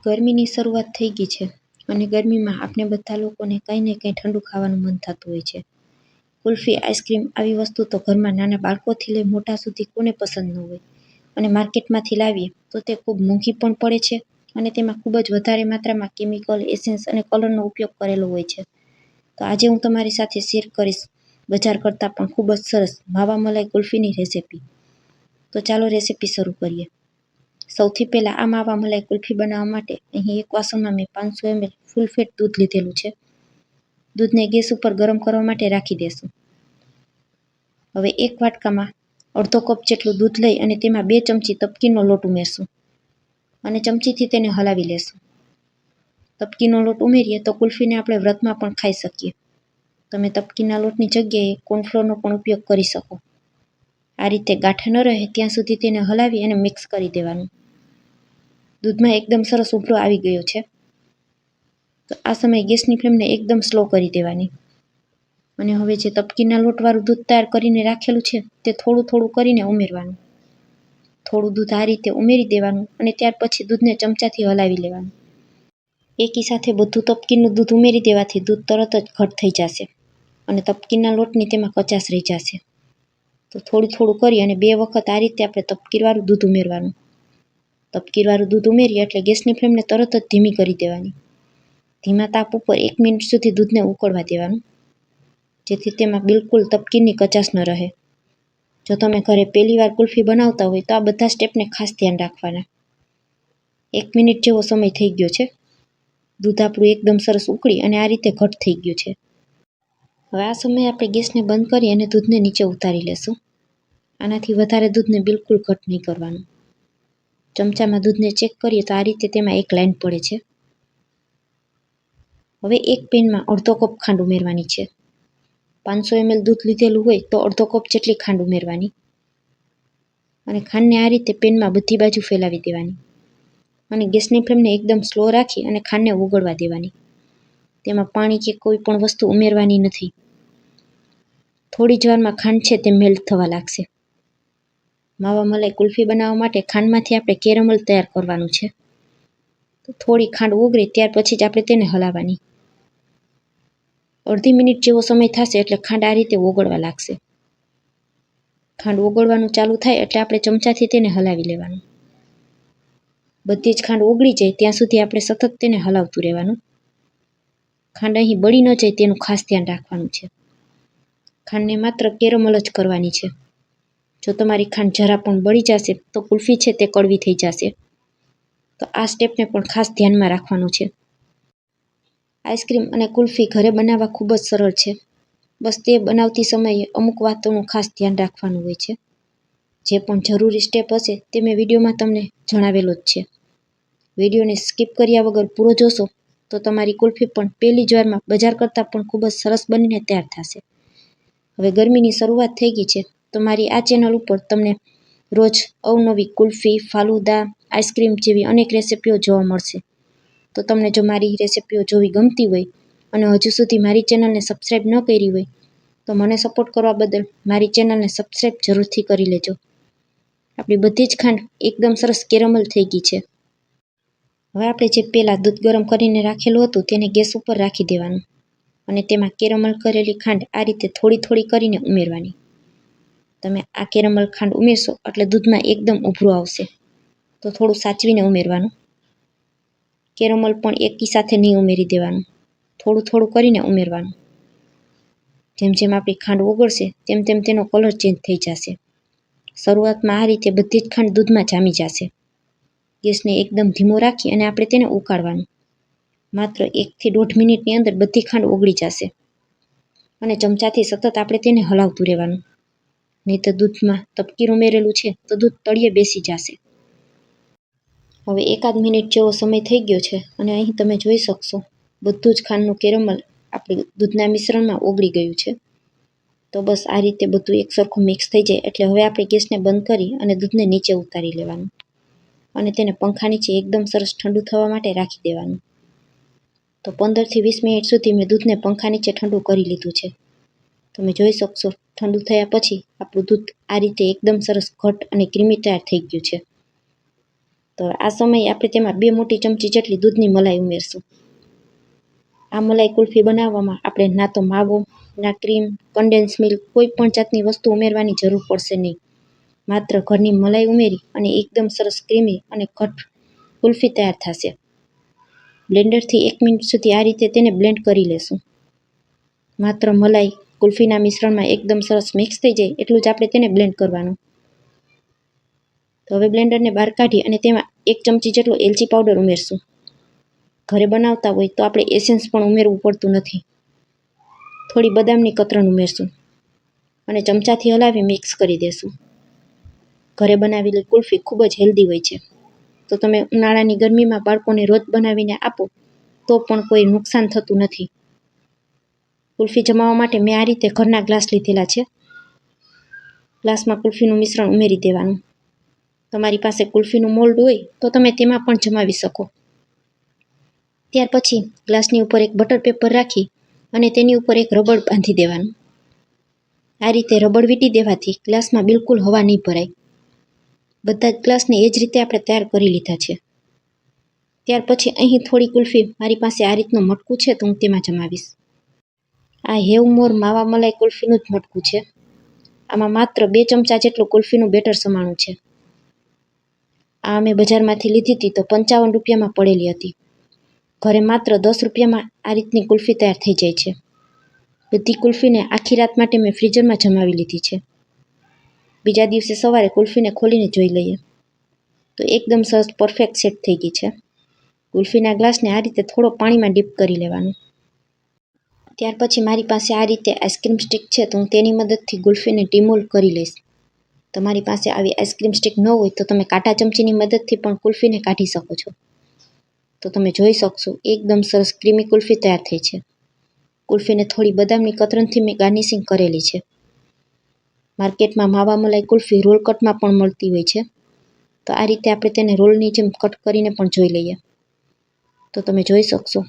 ગરમીની શરૂઆત થઈ ગઈ છે અને ગરમીમાં આપણે બધા લોકોને કંઈ ને કંઈ ઠંડુ ખાવાનું મન થતું હોય છે. કુલ્ફી, આઈસ્ક્રીમ આવી વસ્તુ તો ઘરમાં નાના બાળકોથી લઈ મોટા સુધી કોને પસંદ ન હોય. અને માર્કેટમાંથી લાવીએ તો તે ખૂબ મોંઘી પણ પડે છે અને તેમાં ખૂબ જ વધારે માત્રામાં કેમિકલ, એસેન્સ અને કલરનો ઉપયોગ કરેલો હોય છે. તો આજે હું તમારી સાથે શેર કરીશ બજાર કરતાં પણ ખૂબ જ સરસ માવા મલાઈ કુલ્ફીની રેસિપી. તો ચાલો રેસિપી શરૂ કરીએ. સૌથી પહેલાં આ માવા મલાઈ કુલ્ફી બનાવવા માટે અહીં એક વાસણમાં મેં 500 ml ફૂલ ફેટ દૂધ લીધેલું છે. દૂધને ગેસ ઉપર ગરમ કરવા માટે રાખી દેશું. હવે એક વાટકામાં અડધો કપ જેટલું દૂધ લઈ અને તેમાં 2 ચમચી તપકીનો લોટ ઉમેરશું અને ચમચીથી તેને હલાવી લેશું. તપકીનો લોટ ઉમેરીએ તો કુલ્ફીને આપણે વ્રતમાં પણ ખાઈ શકીએ. તમે તપકીના લોટની જગ્યાએ કોર્નફ્લોરનો પણ ઉપયોગ કરી શકો. આ રીતે ગાંઠ ન રહે ત્યાં સુધી તેને હલાવી અને મિક્સ કરી દેવાનું. દૂધમાં એકદમ સરસ ઉભરો આવી ગયો છે. તો આ સમયે ગેસની ફ્લેમને એકદમ સ્લો કરી દેવાની અને હવે જે તપકીના લોટવાળું દૂધ તૈયાર કરીને રાખેલું છે તે થોડું થોડું કરીને ઉમેરવાનું. થોડું દૂધ આ રીતે ઉમેરી દેવાનું અને ત્યાર પછી દૂધને ચમચાથી હલાવી લેવાનું. એકી સાથે બધું તપકીનું દૂધ ઉમેરી દેવાથી દૂધ તરત જ ઘટ થઈ જશે અને તપકીના લોટની તેમાં કચાશ રહી જશે. તો થોડું થોડું કરી અને 2 વખત આ રીતે આપણે તપકીરવાળું દૂધ ઉમેરવાનું. તપકીરવાળું દૂધ ઉમેરીએ એટલે ગેસની ફ્લેમને તરત જ ધીમી કરી દેવાની. ધીમા તાપ ઉપર 1 મિનિટ સુધી દૂધને ઉકળવા દેવાનું, જેથી તેમાં બિલકુલ તપકીરની કચાશ ન રહે. જો તમે ઘરે પહેલીવાર કુલ્ફી બનાવતા હોય તો આ બધા સ્ટેપને ખાસ ધ્યાન રાખવાના. 1 મિનિટ જેવો સમય થઈ ગયો છે. દૂધ આપણું એકદમ સરસ ઉકળી અને આ રીતે ઘટ થઈ ગયું છે. હવે આ સમયે આપણે ગેસને બંધ કરી અને દૂધને નીચે ઉતારી લેશું. આનાથી વધારે દૂધને બિલકુલ ઘટ નહીં કરવાનું. ચમચામાં દૂધને ચેક કરીએ તો આ રીતે તેમાં એક લાઈન પડે છે. હવે એક પેનમાં અડધો કપ ખાંડ ઉમેરવાની છે. 500 ml દૂધ લીધેલું હોય તો અડધો કપ જેટલી ખાંડ ઉમેરવાની અને ખાંડને આ રીતે પેનમાં બધી બાજુ ફેલાવી દેવાની અને ગેસની ફ્લેમને એકદમ સ્લો રાખી અને ખાંડને ઓગળવા દેવાની. તેમાં પાણી કે કોઈ પણ વસ્તુ ઉમેરવાની નથી. થોડી જ વારમાં ખાંડ છે તે મેલ્ટ થવા લાગશે. માવા મલાઈ કુલ્ફી બનાવવા માટે ખાંડમાંથી આપણે કેરેમલ તૈયાર કરવાનું છે. તો થોડી ખાંડ ઓગળે ત્યાર પછી જ આપણે તેને હલાવવાની. અડધી મિનિટ જેવો સમય થશે એટલે ખાંડ આ રીતે ઓગળવા લાગશે. ખાંડ ઓગળવાનું ચાલુ થાય એટલે આપણે ચમચાથી તેને હલાવી લેવાનું. બધી જ ખાંડ ઓગળી જાય ત્યાં સુધી આપણે સતત તેને હલાવતું રહેવાનું. ખાંડ અહીં બળી ન જાય તેનું ખાસ ધ્યાન રાખવાનું છે. ખાંડને માત્ર કેરેમલ જ કરવાની છે. જો તમારી ખાંડ જરા પણ બળી જશે તો કુલ્ફી છે તે કડવી થઈ જશે. તો આ સ્ટેપને પણ ખાસ ધ્યાનમાં રાખવાનું છે. આઈસ્ક્રીમ અને કુલ્ફી ઘરે બનાવવા ખૂબ જ સરળ છે. બસ તે બનાવતી સમયે અમુક વાતોનું ખાસ ધ્યાન રાખવાનું હોય છે. જે પણ જરૂરી સ્ટેપ હશે તે મેં વિડીયોમાં તમને જણાવેલો જ છે. વિડીયોને સ્કીપ કર્યા વગર પૂરો જોશો તો તમારી કુલ્ફી પણ પહેલી જ વારમાં બજાર કરતાં પણ ખૂબ જ સરસ બનીને તૈયાર થશે. હવે ગરમીની શરૂઆત થઈ ગઈ છે તો મારી આ ચેનલ ઉપર તમને રોજ અવનવી કુલ્ફી, ફાલુદા, આઈસ્ક્રીમ જેવી અનેક રેસિપીઓ જોવા મળશે. તો તમને જો મારી રેસિપીઓ જોવી ગમતી હોય અને હજુ સુધી મારી ચેનલને સબસ્ક્રાઈબ ન કરી હોય તો મને સપોર્ટ કરવા બદલ મારી ચેનલને સબસ્ક્રાઈબ જરૂરથી કરી લેજો. આપણી બધી જ ખાંડ એકદમ સરસ કેરેમલ થઈ ગઈ છે. હવે આપણે જે પહેલાં દૂધ ગરમ કરીને રાખેલું હતું તેને ગેસ ઉપર રાખી દેવાનું અને તેમાં કેરેમલ કરેલી ખાંડ આ રીતે થોડી થોડી કરીને ઉમેરવાની. તમે આ કેરેમલ ખાંડ ઉમેરશો એટલે દૂધમાં એકદમ ઉભરો આવશે. તો થોડું સાચવીને ઉમેરવાનું. કેરેમલ પણ એકી સાથે નહીં ઉમેરી દેવાનું. થોડું થોડું કરીને ઉમેરવાનું. જેમ જેમ આપણી ખાંડ ઓગળશે તેમ તેમ તેનો કલર ચેન્જ થઈ જશે. શરૂઆતમાં આ રીતે બધી જ ખાંડ દૂધમાં જામી જશે. ગેસને એકદમ ધીમો રાખી અને આપણે તેને ઉકાળવાનું. માત્ર 1 થી 1.5 મિનિટની અંદર બધી ખાંડ ઓગળી જશે અને ચમચાથી સતત આપણે તેને હલાવતું રહેવાનું. નહીં તો દૂધમાં તપકીર ઉમેરેલું છે તો દૂધ તળિયે બેસી જશે. હવે 1 મિનિટ જેવો સમય થઈ ગયો છે અને અહીં તમે જોઈ શકશો બધું જ ખાંડનું કેરેમલ આપણી દૂધના મિશ્રણમાં ઓગળી ગયું છે. તો બસ આ રીતે બધું એકસરખું મિક્સ થઈ જાય એટલે હવે આપણે ગેસને બંધ કરી અને દૂધને નીચે ઉતારી લેવાનું અને તેને પંખા નીચે એકદમ સરસ ઠંડુ થવા માટે રાખી દેવાનું. તો 15 થી 20 મિનિટ સુધી મેં દૂધને પંખા નીચે ઠંડુ કરી લીધું છે. તમે જોઈ શકશો ઠંડુ થયા પછી આપણું દૂધ આ રીતે એકદમ સરસ ઘટ અને ક્રીમી તૈયાર થઈ ગયું છે. તો આ સમયે આપણે તેમાં 2 મોટી ચમચી જેટલી દૂધની મલાઈ ઉમેરશું. આ મલાઈ કુલ્ફી બનાવવામાં આપણે ના તો માવો, ના ક્રીમ, કન્ડેન્સ મિલ્ક કોઈ પણ જાતની વસ્તુ ઉમેરવાની જરૂર પડશે નહીં. માત્ર ઘરની મલાઈ ઉમેરી અને એકદમ સરસ ક્રીમી અને ઘટ કુલ્ફી તૈયાર થશે. બ્લેન્ડરથી 1 મિનિટ સુધી આ રીતે તેને બ્લેન્ડ કરી લેશું. માત્ર મલાઈ કુલ્ફીના મિશ્રણમાં એકદમ સરસ મિક્સ થઈ જાય એટલું જ આપણે તેને બ્લેન્ડ કરવાનું. તો હવે બ્લેન્ડરને બહાર કાઢી અને તેમાં 1 ચમચી જેટલો એલચી પાવડર ઉમેરશું. ઘરે બનાવતા હોય તો આપણે એસેન્સ પણ ઉમેરવું પડતું નથી. થોડી બદામની કતરણ ઉમેરશું અને ચમચાથી હલાવી મિક્સ કરી દેશું. ઘરે બનાવેલી કુલ્ફી ખૂબ જ હેલ્ધી હોય છે. તો તમે ઉનાળાની ગરમીમાં બાળકોને રોજ બનાવીને આપો તો પણ કોઈ નુકસાન થતું નથી. કુલ્ફી જમાવવા માટે મેં આ રીતે ઘરના ગ્લાસ લીધેલા છે. ગ્લાસમાં કુલ્ફીનું મિશ્રણ ઉમેરી દેવાનું. તમારી પાસે કુલ્ફીનું મોલ્ડ હોય તો તમે તેમાં પણ જમાવી શકો. ત્યાર પછી ગ્લાસની ઉપર એક બટર પેપર રાખી અને તેની ઉપર એક રબર બાંધી દેવાનું. આ રીતે રબર વીંટી દેવાથી ગ્લાસમાં બિલકુલ હવા નહીં ભરાય. બધા જ ગ્લાસને એ જ રીતે આપણે તૈયાર કરી લીધા છે. ત્યાર પછી અહીં થોડી કુલ્ફી મારી પાસે આ રીતનું મટકું છે તો હું તેમાં જમાવીશ. આ હેવમોર માવા મલાઈ કુલ્ફીનું જ મટકું છે. આમાં માત્ર 2 ચમચા જેટલું કુલ્ફીનું બેટર સમાણું છે. આ અમે બજારમાંથી લીધી હતી તો 55 રૂપિયામાં પડેલી હતી. ઘરે માત્ર 10 રૂપિયામાં આ રીતની કુલ્ફી તૈયાર થઈ જાય છે. બધી કુલ્ફીને આખી રાત માટે મેં ફ્રીઝરમાં જમાવી લીધી છે. બીજા દિવસે સવારે કુલ્ફીને ખોલીને જોઈ લઈએ તો એકદમ સરસ પરફેક્ટ સેટ થઈ ગઈ છે. કુલ્ફીના ગ્લાસને આ રીતે થોડો પાણીમાં ડીપ કરી લેવાનું. ત્યાર પછી મારી પાસે આ રીતે આઈસ્ક્રીમ સ્ટિક છે તો હું તેની મદદથી કુલ્ફીને ડિમોલ્ડ કરી લઈશ. તમારી પાસે આવી આઈસ્ક્રીમ સ્ટિક ન હોય તો તમે કાંટા ચમચીની મદદથી પણ કુલ્ફીને કાઢી શકો છો. તો તમે જોઈ શકશો એકદમ સરસ ક્રીમી કુલ્ફી તૈયાર થઈ છે. કુલ્ફીને થોડી બદામની કતરણથી મેં ગાર્નિશિંગ કરેલી છે. માર્કેટમાં માવા મલાઈ કુલ્ફી રોલ કટમાં પણ મળતી હોય છે. તો આ રીતે આપણે તેને રોલની જેમ કટ કરીને પણ જોઈ લઈએ તો તમે જોઈ શકશો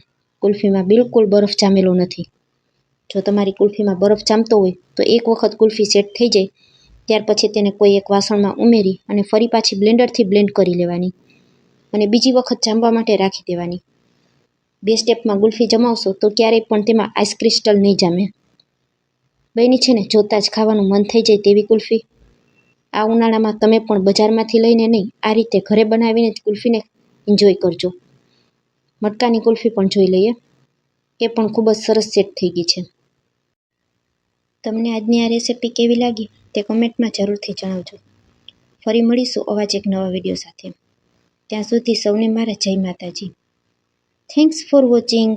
કુલ્ફીમાં બિલકુલ બરફ જામેલો નથી. જો તમારી કુલ્ફીમાં બરફ જામતો હોય તો એક વખત કુલ્ફી સેટ થઈ જાય ત્યાર પછી તેને કોઈ એક વાસણમાં ઉમેરી અને ફરી પાછી બ્લેન્ડરથી બ્લેન્ડ કરી લેવાની અને બીજી વખત જામવા માટે રાખી દેવાની. 2 સ્ટેપમાં કુલ્ફી જમાવશો તો ક્યારેય પણ તેમાં આઈસ ક્રિસ્ટલ નહીં જામે. બની છે ને જોતાં જ ખાવાનું મન થઈ જાય તેવી કુલ્ફી. આ ઉનાળામાં તમે પણ બજારમાંથી લઈને નહીં આ રીતે ઘરે બનાવીને જ કુલ્ફીને એન્જોય કરજો. મટકાની કુલ્ફી પણ જોઈ લઈએ. એ પણ ખૂબ જ સરસ સેટ થઈ ગઈ છે. તમને આજની આ રેસિપી કેવી લાગી તે કમેન્ટમાં જરૂરથી જણાવજો. ફરી મળીશું આવા જ એક નવા વિડીયો સાથે. ત્યાં સુધી સૌને મારા જય માતાજી. Thanks for watching.